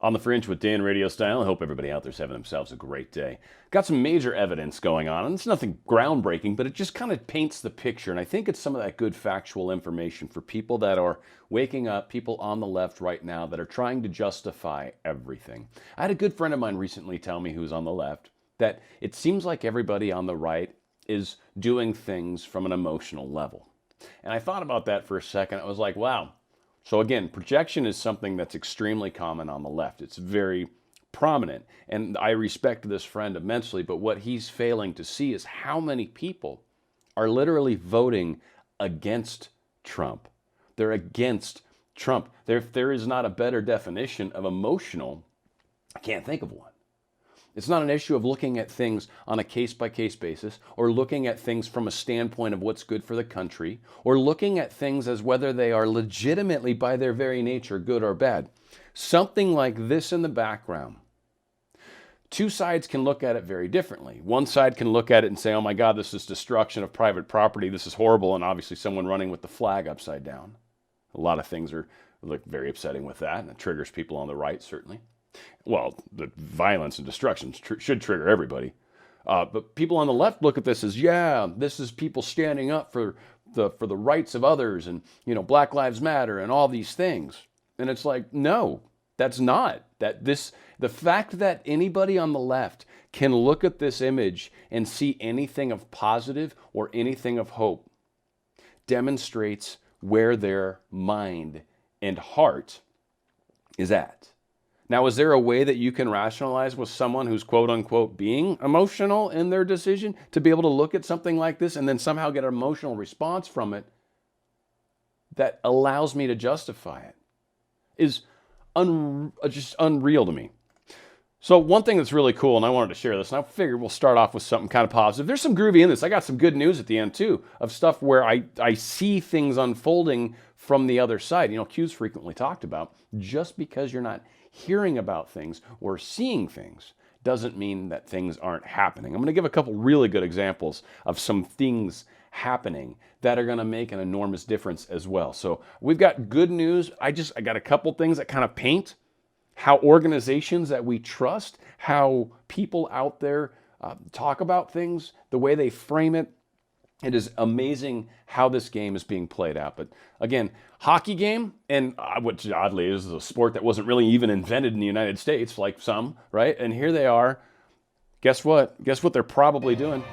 On the Fringe with Dan RadioStyle. I hope everybody out there's having themselves a great day. Got some major evidence going on, and it's nothing groundbreaking, but it just kind of paints the picture. And I think it's some of that good factual information for people that are waking up, people on the left right now that are trying to justify everything. I had a good friend of mine recently tell me, who's on the left, that it seems like everybody on the right is doing things from an emotional level. And I thought about that for a second. I was like, wow. So again, projection is something that's extremely common on the left. It's very prominent. And I respect this friend immensely, but what he's failing to see is how many people are literally voting against Trump. They're against Trump. If there is not a better definition of emotional, I can't think of one. It's not an issue of looking at things on a case-by-case basis or looking at things from a standpoint of what's good for the country or looking at things as whether they are legitimately by their very nature good or bad. Something like this in the background. Two sides can look at it very differently. One side can look at it and say, oh my God, this is destruction of private property. This is horrible. And obviously someone running with the flag upside down. A lot of things look very upsetting with that, and it triggers people on the right, certainly. Well, the violence and destruction should trigger everybody. But people on the left look at this as, yeah, this is people standing up for the rights of others and, Black Lives Matter and all these things. And it's like, no, that's not. The fact that anybody on the left can look at this image and see anything of positive or anything of hope demonstrates where their mind and heart is at. Now, is there a way that you can rationalize with someone who's quote unquote being emotional in their decision to be able to look at something like this and then somehow get an emotional response from it that allows me to justify it? Is just unreal to me. So one thing that's really cool, and I wanted to share this, and I figured we'll start off with something kind of positive. There's some groovy in this. I got some good news at the end too of stuff where I see things unfolding from the other side. Q's frequently talked about. Just because you're not hearing about things or seeing things doesn't mean that things aren't happening. I'm going to give a couple really good examples of some things happening that are going to make an enormous difference as well. So we've got good news. I got a couple things that kind of paint how organizations that we trust, how people out there talk about things, the way they frame it. It is amazing how this game is being played out. But again, hockey game, and which oddly is a sport that wasn't really even invented in the United States, like some, right? And here they are. Guess what? Guess what they're probably doing?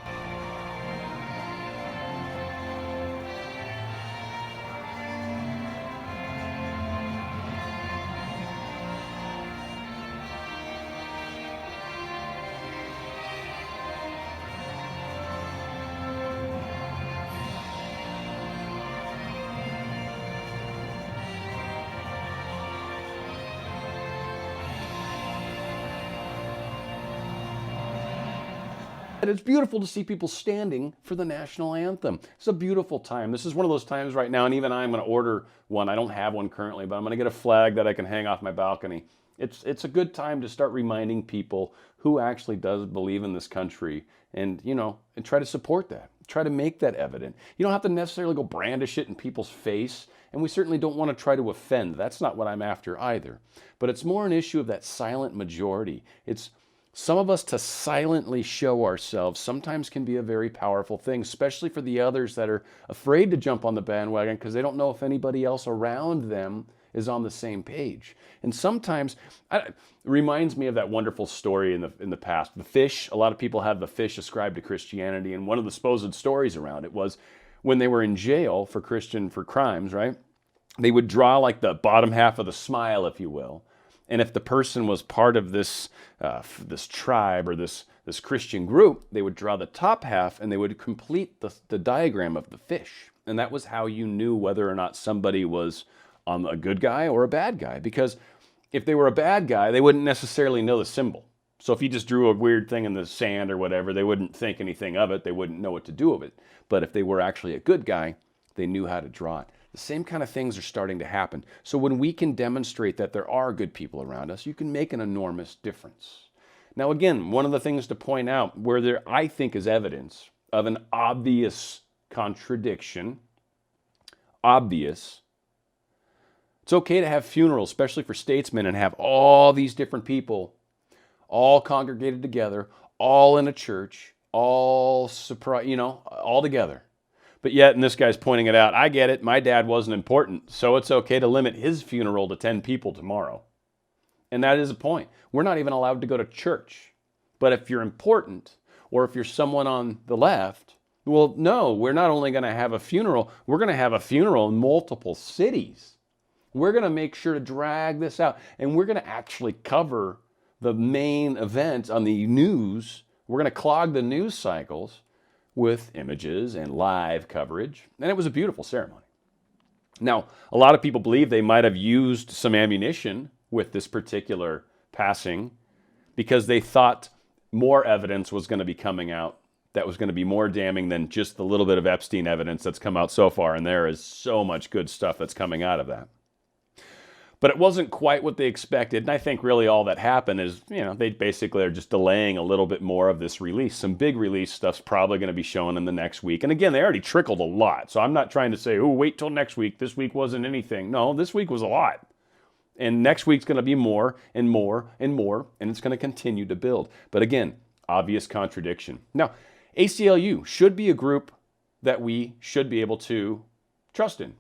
And it's beautiful to see people standing for the national anthem. It's a beautiful time. This is one of those times right now, and even I'm going to order one. I don't have one currently, but I'm going to get a flag that I can hang off my balcony. It's a good time to start reminding people who actually does believe in this country and, and try to support that. Try to make that evident. You don't have to necessarily go brandish it in people's face, and we certainly don't want to try to offend. That's not what I'm after either. But it's more an issue of that silent majority. It's some of us to silently show ourselves sometimes can be a very powerful thing, especially for the others that are afraid to jump on the bandwagon because they don't know if anybody else around them is on the same page. And sometimes it reminds me of that wonderful story in the past. The fish, a lot of people have the fish ascribed to Christianity, and one of the supposed stories around it was when they were in jail for crimes, right? They would draw like the bottom half of the smile, if you will. And if the person was part of this tribe or this Christian group, they would draw the top half and they would complete the diagram of the fish. And that was how you knew whether or not somebody was a good guy or a bad guy. Because if they were a bad guy, they wouldn't necessarily know the symbol. So if you just drew a weird thing in the sand or whatever, they wouldn't think anything of it. They wouldn't know what to do with it. But if they were actually a good guy, they knew how to draw it. The same kind of things are starting to happen. So when we can demonstrate that there are good people around us, you can make an enormous difference. Now, again, one of the things to point out where there, I think, is evidence of an obvious contradiction, obvious, It's okay to have funerals, especially for statesmen, and have all these different people all congregated together, all in a church, all all together. But yet, and this guy's pointing it out, I get it, my dad wasn't important, so it's okay to limit his funeral to 10 people tomorrow. And that is a point. We're not even allowed to go to church. But if you're important, or if you're someone on the left, well, no, we're not only going to have a funeral, we're going to have a funeral in multiple cities. We're going to make sure to drag this out, and we're going to actually cover the main event on the news. We're going to clog the news cycles with images and live coverage. And it was a beautiful ceremony. Now, a lot of people believe they might have used some ammunition with this particular passing because they thought more evidence was going to be coming out that was going to be more damning than just the little bit of Epstein evidence that's come out so far. And there is so much good stuff that's coming out of that. But it wasn't quite what they expected. And I think really all that happened is, they basically are just delaying a little bit more of this release. Some big release stuff's probably going to be shown in the next week. And again, they already trickled a lot. So I'm not trying to say, oh, wait till next week. This week wasn't anything. No, this week was a lot. And next week's going to be more and more and more. And it's going to continue to build. But again, obvious contradiction. Now, ACLU should be a group that we should be able to trust in.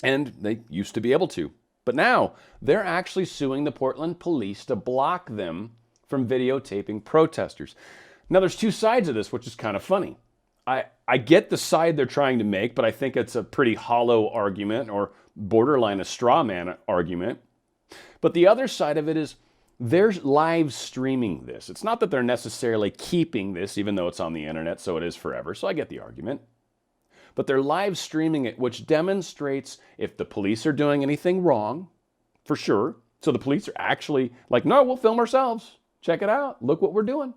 And they used to be able to. But now they're actually suing the Portland police to block them from videotaping protesters. Now there's two sides of this, which is kind of funny. I get the side they're trying to make, but I think it's a pretty hollow argument or borderline a straw man argument. But the other side of it is they're live streaming this. It's not that they're necessarily keeping this, even though it's on the internet, so it is forever. So I get the argument. But they're live streaming it, which demonstrates if the police are doing anything wrong, for sure. So the police are actually like, no, we'll film ourselves. Check it out. Look what we're doing.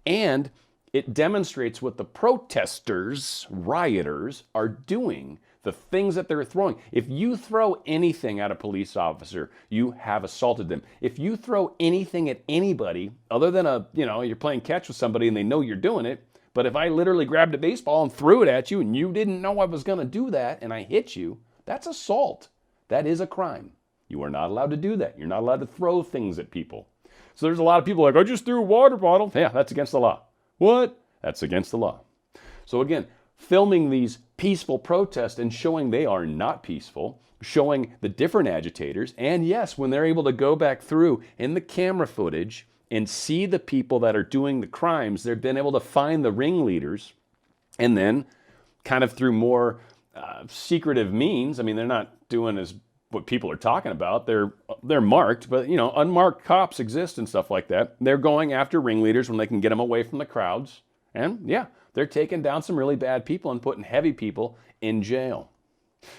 And it demonstrates what the protesters, rioters, are doing, the things that they're throwing. If you throw anything at a police officer, you have assaulted them. If you throw anything at anybody, other than you're playing catch with somebody and they know you're doing it, but if I literally grabbed a baseball and threw it at you and you didn't know I was going to do that and I hit you, that's assault. That is a crime. You are not allowed to do that. You're not allowed to throw things at people. So there's a lot of people like, I just threw a water bottle. Yeah, that's against the law. What? That's against the law. So again, filming these peaceful protests and showing they are not peaceful, showing the different agitators, and yes, when they're able to go back through in the camera footage and see the people that are doing the crimes, they've been able to find the ringleaders, and then kind of through more secretive means. I mean, they're not doing as what people are talking about. They're marked, but unmarked cops exist and stuff like that. They're going after ringleaders when they can get them away from the crowds, and yeah, they're taking down some really bad people and putting heavy people in jail.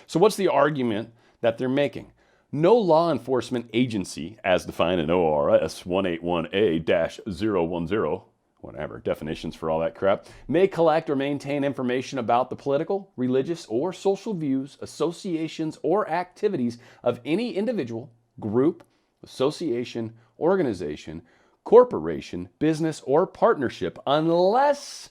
So what's the argument that they're making? No law enforcement agency, as defined in ORS 181A-010, whatever, definitions for all that crap, may collect or maintain information about the political, religious, or social views, associations, or activities of any individual, group, association, organization, corporation, business, or partnership, unless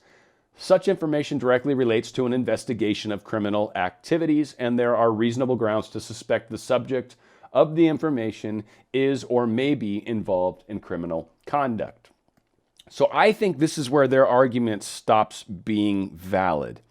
such information directly relates to an investigation of criminal activities and there are reasonable grounds to suspect the subject of the information is or may be involved in criminal conduct. So I think this is where their argument stops being valid.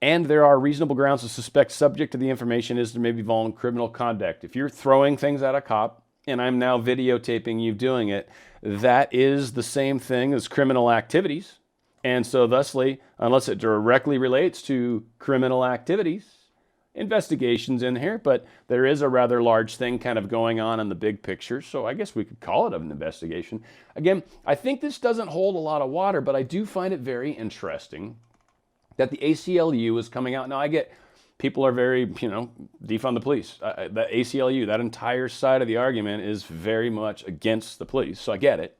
And there are reasonable grounds to suspect subject to the information is or may be involved in criminal conduct. If you're throwing things at a cop and I'm now videotaping you doing it, that is the same thing as criminal activities. And so thusly, unless it directly relates to criminal activities, investigations in here, but there is a rather large thing kind of going on in the big picture, so I guess we could call it an investigation. Again, I think this doesn't hold a lot of water, but I do find it very interesting that the ACLU is coming out. Now, I get people are very, defund the police. The ACLU, that entire side of the argument is very much against the police, so I get it.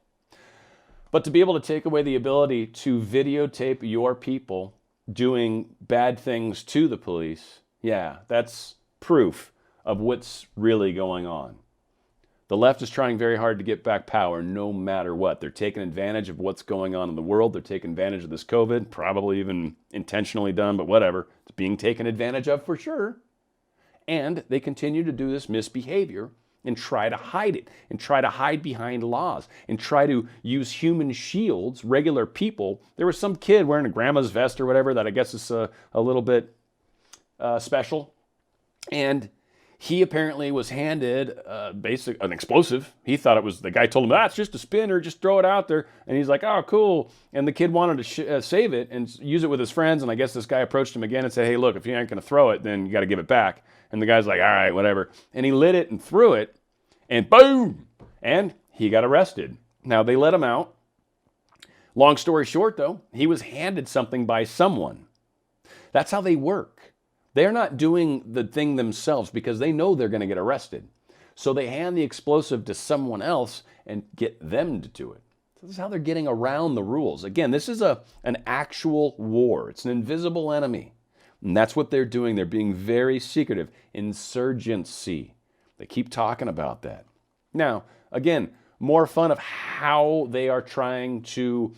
But to be able to take away the ability to videotape your people doing bad things to the police, yeah, that's proof of what's really going on. The left is trying very hard to get back power no matter what. They're taking advantage of what's going on in the world. They're taking advantage of this COVID, probably even intentionally done, but whatever. It's being taken advantage of for sure. And they continue to do this misbehavior and try to hide it, and try to hide behind laws, and try to use human shields, regular people. There was some kid wearing a grandma's vest or whatever that I guess is a little bit special. And he apparently was handed an explosive. He thought it was, the guy told him, it's just a spinner, just throw it out there. And he's like, oh, cool. And the kid wanted to save it and use it with his friends. And I guess this guy approached him again and said, hey, look, if you ain't going to throw it, then you got to give it back. And the guy's like, all right, whatever. And he lit it and threw it, and boom! And he got arrested. Now, they let him out. Long story short, though, he was handed something by someone. That's how they work. They're not doing the thing themselves because they know they're going to get arrested. So they hand the explosive to someone else and get them to do it. This is how they're getting around the rules. Again, this is an actual war. It's an invisible enemy. And that's what they're doing. They're being very secretive. Insurgency. They keep talking about that. Now, again, more fun of how they are trying to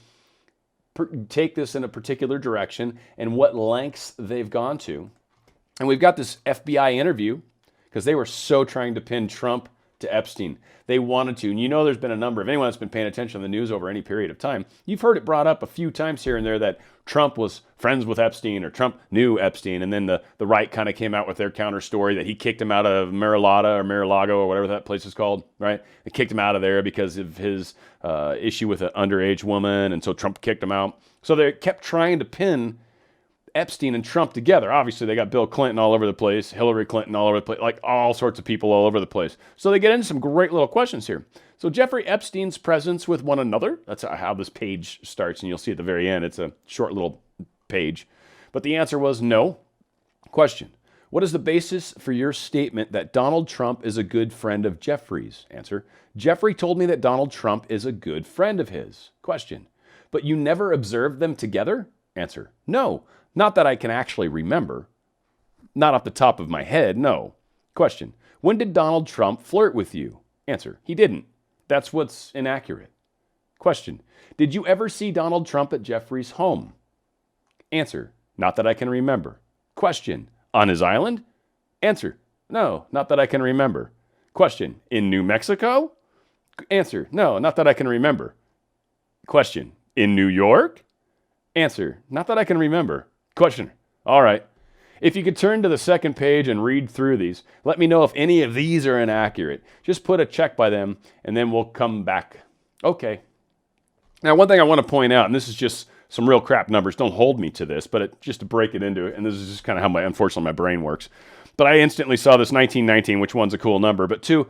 take this in a particular direction and what lengths they've gone to. And we've got this FBI interview because they were so trying to pin Trump to Epstein. They wanted to. And you know there's been a number of, anyone that's been paying attention to the news over any period of time, you've heard it brought up a few times here and there that Trump was friends with Epstein or Trump knew Epstein. And then the right kind of came out with their counter story that he kicked him out of Mar-a-Lago or whatever that place is called, right? They kicked him out of there because of his issue with an underage woman. And so Trump kicked him out. So they kept trying to pin Epstein and Trump together. Obviously, they got Bill Clinton all over the place, Hillary Clinton all over the place, like all sorts of people all over the place. So they get into some great little questions here. So Jeffrey Epstein's presence with one another, that's how this page starts, and you'll see at the very end, it's a short little page. But the answer was no. Question: what is the basis for your statement that Donald Trump is a good friend of Jeffrey's? Answer: Jeffrey told me that Donald Trump is a good friend of his. Question: but you never observed them together? Answer: no. Not that I can actually remember. Not off the top of my head, no. Question: when did Donald Trump flirt with you? Answer: he didn't. That's what's inaccurate. Question: did you ever see Donald Trump at Jeffrey's home? Answer: not that I can remember. Question: on his island? Answer: no, not that I can remember. Question: in New Mexico? Answer: no, not that I can remember. Question: in New York? Answer: not that I can remember. Question: all right. If you could turn to the second page and read through these, let me know if any of these are inaccurate. Just put a check by them, and then we'll come back. Okay. Now, one thing I want to point out, and this is just some real crap numbers. Don't hold me to this, but just to break it into it, and this is just kind of how unfortunately my brain works. But I instantly saw this 1919, which one's a cool number, but 2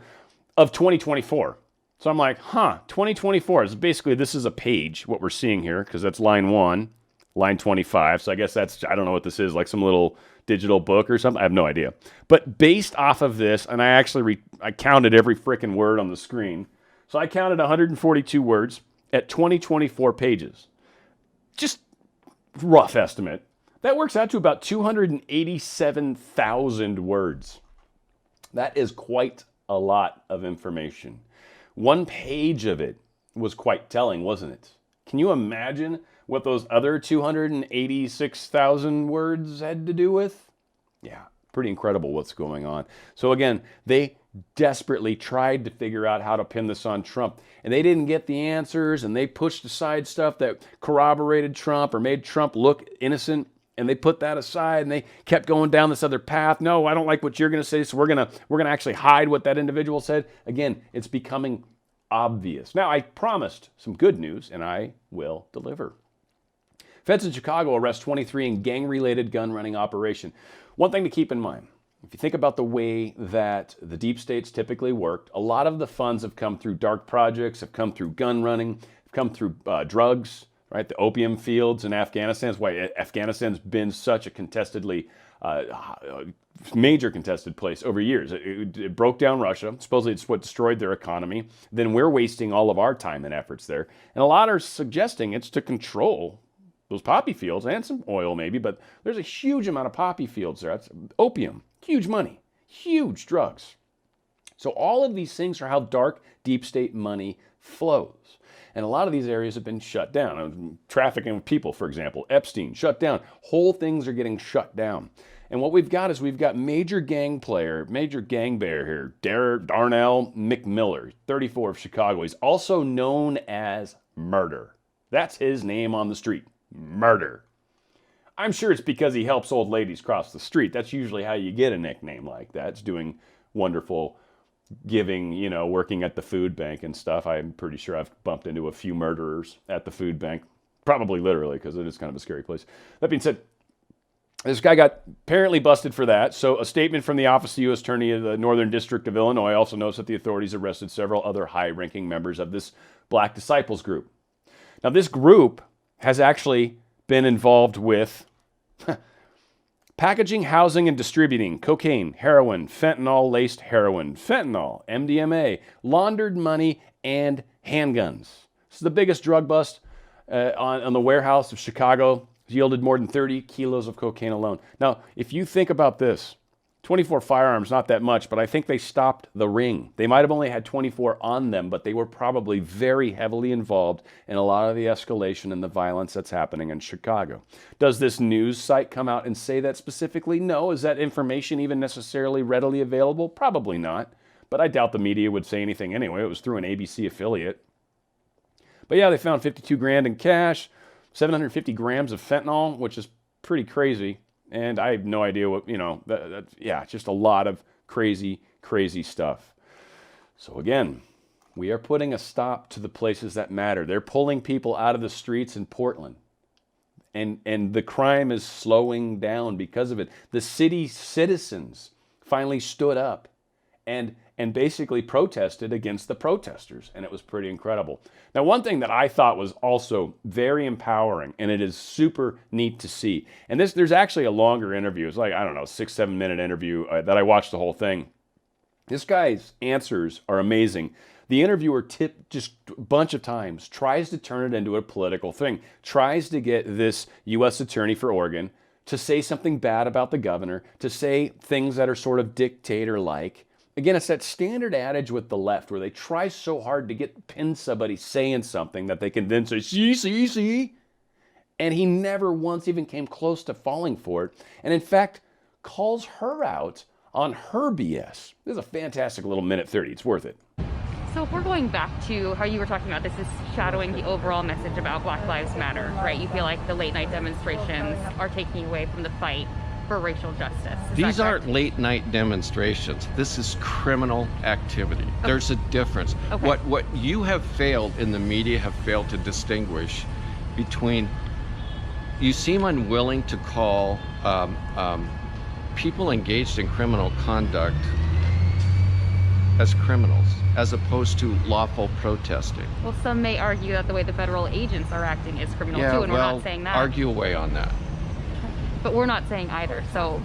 of 2024. So I'm like, 2024. So basically, this is a page, what we're seeing here, because that's line 1. Line 25, so I guess that's, I don't know what this is, like some little digital book or something. I have no idea. But based off of this, and I actually, I counted every freaking word on the screen. So I counted 142 words at 2024 pages. Just rough estimate. That works out to about 287,000 words. That is quite a lot of information. One page of it was quite telling, wasn't it? Can you imagine what those other 286,000 words had to do with? Yeah, pretty incredible what's going on. So again, they desperately tried to figure out how to pin this on Trump, and they didn't get the answers, and they pushed aside stuff that corroborated Trump or made Trump look innocent, and they put that aside, and they kept going down this other path. No, I don't like what you're going to say, so we're going to actually hide what that individual said. Again, it's becoming obvious. Now, I promised some good news, and I will deliver. Feds in Chicago arrest 23 in gang-related gun-running operation. One thing to keep in mind, if you think about the way that the deep states typically worked, a lot of the funds have come through dark projects, have come through gun running, have come through drugs, right? The opium fields in Afghanistan. That's why Afghanistan's been such a major contested place over years. It broke down Russia. Supposedly it's what destroyed their economy. Then we're wasting all of our time and efforts there. And a lot are suggesting it's to control those poppy fields and some oil maybe, but there's a huge amount of poppy fields there. That's opium, huge money, huge drugs. So all of these things are how dark deep state money flows. And a lot of these areas have been shut down. Trafficking with people, for example, Epstein, shut down. Whole things are getting shut down. And what we've got is we've got major gang bear here, Darnell McMiller, 34 of Chicago. He's also known as Murder. That's his name on the street, Murder. I'm sure it's because he helps old ladies cross the street. That's usually how you get a nickname like that. It's doing wonderful giving, you know, working at the food bank and stuff. I'm pretty sure I've bumped into a few murderers at the food bank. Probably literally, because it is kind of a scary place. That being said, this guy got apparently busted for that. So a statement from the Office of the U.S. Attorney of the Northern District of Illinois also notes that the authorities arrested several other high-ranking members of this Black Disciples group. Now, this group has actually been involved with packaging, housing, and distributing cocaine, heroin, fentanyl-laced heroin, fentanyl, MDMA, laundered money, and handguns. This is the biggest drug bust on the warehouse of Chicago. It's yielded more than 30 kilos of cocaine alone. Now, if you think about this, 24 firearms, not that much, but I think they stopped the ring. They might have only had 24 on them, but they were probably very heavily involved in a lot of the escalation and the violence that's happening in Chicago. Does this news site come out and say that specifically? No. Is that information even necessarily readily available? Probably not. But I doubt the media would say anything anyway. It was through an ABC affiliate. But yeah, they found 52 grand in cash, 750 grams of fentanyl, which is pretty crazy. And I have no idea what, you know, yeah, just a lot of crazy, crazy stuff. So again, we are putting a stop to the places that matter. They're pulling people out of the streets in Portland. And the crime is slowing down because of it. The city citizens finally stood up and basically protested against the protesters, and it was pretty incredible. Now, one thing that I thought was also very empowering, and it is super neat to see, and there's actually a longer interview. It's like, I don't know, 6-7 minute interview that I watched the whole thing. This guy's answers are amazing. The interviewer just a bunch of times tries to turn it into a political thing, tries to get this U.S. Attorney for Oregon to say something bad about the governor, to say things that are sort of dictator-like. Again, it's that standard adage with the left where they try so hard to pin somebody saying something that they can then say, see. And he never once even came close to falling for it. And in fact, calls her out on her BS. This is a fantastic little minute 30. It's worth it. So if we're going back to how you were talking about this is shadowing the overall message about Black Lives Matter, right? You feel like the late night demonstrations are taking away from the fight for racial justice. These aren't late night demonstrations. This is criminal activity. Okay. There's a difference. Okay. What you have failed in the media have failed to distinguish between, you seem unwilling to call people engaged in criminal conduct as criminals, as opposed to lawful protesting. Well, some may argue that the way the federal agents are acting is criminal too, and we're not saying that. Argue away on that. But we're not saying either, so.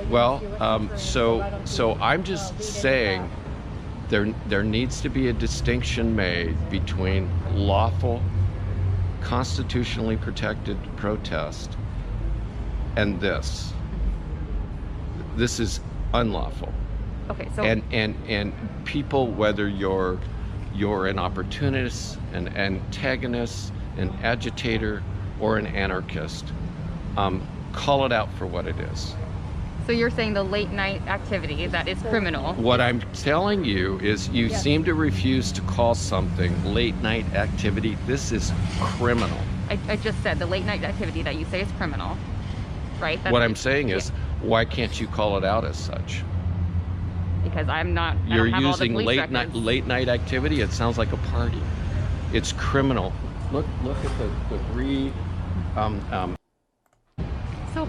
Well, so I'm just saying there needs to be a distinction made between lawful, constitutionally protected protest and this. This is unlawful. Okay, so. And people, whether you're an opportunist, an antagonist, an agitator, or an anarchist, call it out for what it is. So you're saying the late night activity, that is criminal. What I'm telling you is you seem to refuse to call something late night activity. This is criminal. I just said the late night activity that you say is criminal, right? What I'm saying is, why can't you call it out as such? Because I'm not. You're using late night activity. It sounds like a party. It's criminal. Look at the So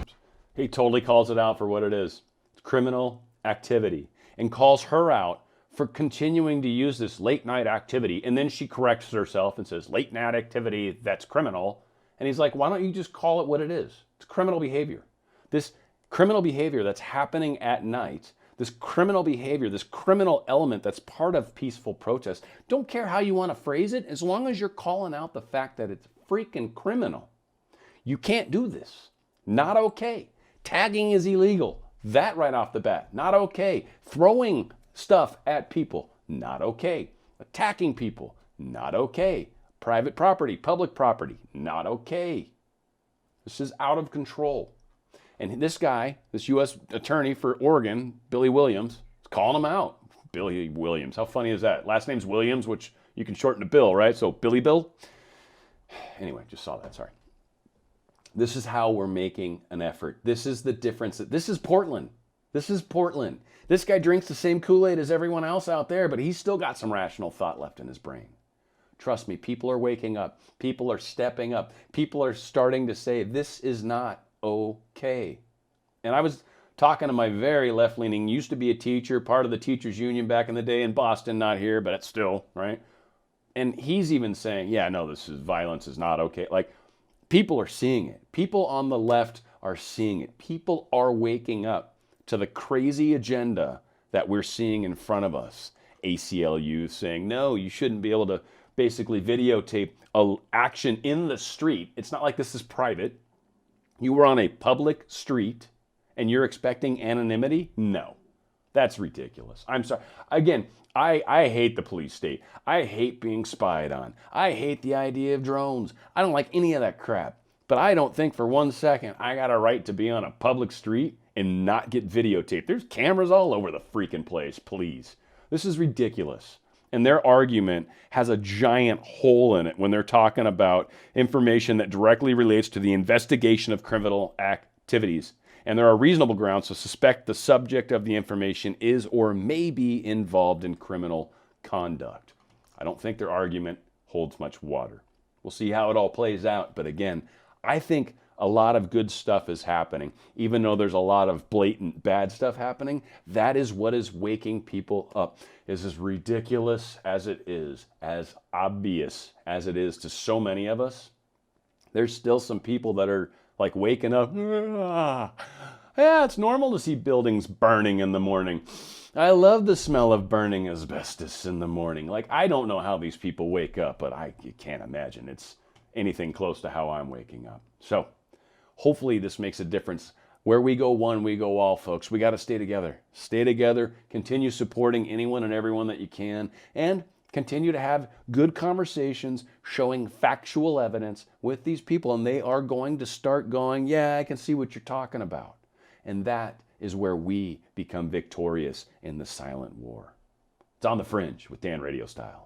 he totally calls it out for what it is. It's criminal activity, and calls her out for continuing to use this late night activity. And then she corrects herself and says, late night activity, that's criminal. And he's like, why don't you just call it what it is? It's criminal behavior. This criminal behavior that's happening at night, this criminal behavior, this criminal element that's part of peaceful protest. Don't care how you want to phrase it, as long as you're calling out the fact that it's freaking criminal. You can't do this. Not okay. Tagging is illegal. That right off the bat. Not okay. Throwing stuff at people. Not okay. Attacking people. Not okay. Private property, public property. Not okay. This is out of control. And this guy, this U.S. attorney for Oregon, Billy Williams, is calling him out. Billy Williams. How funny is that? Last name's Williams, which you can shorten to Bill, right? So Billy Bill. Anyway, just saw that. Sorry. This is how we're making an effort. This is the difference. This is Portland. This is Portland. This guy drinks the same Kool-Aid as everyone else out there, but he's still got some rational thought left in his brain. Trust me, people are waking up. People are stepping up. People are starting to say, this is not okay. And I was talking to my very left-leaning, used to be a teacher, part of the teachers union back in the day in Boston, not here, but it's still, right? And he's even saying, yeah, no, violence is not okay. Like, people are seeing it. People on the left are seeing it. People are waking up to the crazy agenda that we're seeing in front of us. ACLU saying, no, you shouldn't be able to basically videotape an action in the street. It's not like this is private. You were on a public street and you're expecting anonymity? No, that's ridiculous. I'm sorry. Again, I hate the police state. I hate being spied on. I hate the idea of drones. I don't like any of that crap. But I don't think for 1 second I got a right to be on a public street and not get videotaped. There's cameras all over the freaking place, please. This is ridiculous. And their argument has a giant hole in it when they're talking about information that directly relates to the investigation of criminal activities. And there are reasonable grounds to suspect the subject of the information is or may be involved in criminal conduct. I don't think their argument holds much water. We'll see how it all plays out. But again, I think a lot of good stuff is happening. Even though there's a lot of blatant bad stuff happening, that is what is waking people up. Is as ridiculous as it is, as obvious as it is to so many of us, there's still some people that are like waking up. Yeah, it's normal to see buildings burning in the morning. I love the smell of burning asbestos in the morning. Like, I don't know how these people wake up, but you can't imagine it's anything close to how I'm waking up. So hopefully this makes a difference. Where we go one, we go all, folks. We got to stay together. Stay together. Continue supporting anyone and everyone that you can. And continue to have good conversations showing factual evidence with these people. And they are going to start going, yeah, I can see what you're talking about. And that is where we become victorious in the silent war. It's On the Fringe with Dan RadioStyle.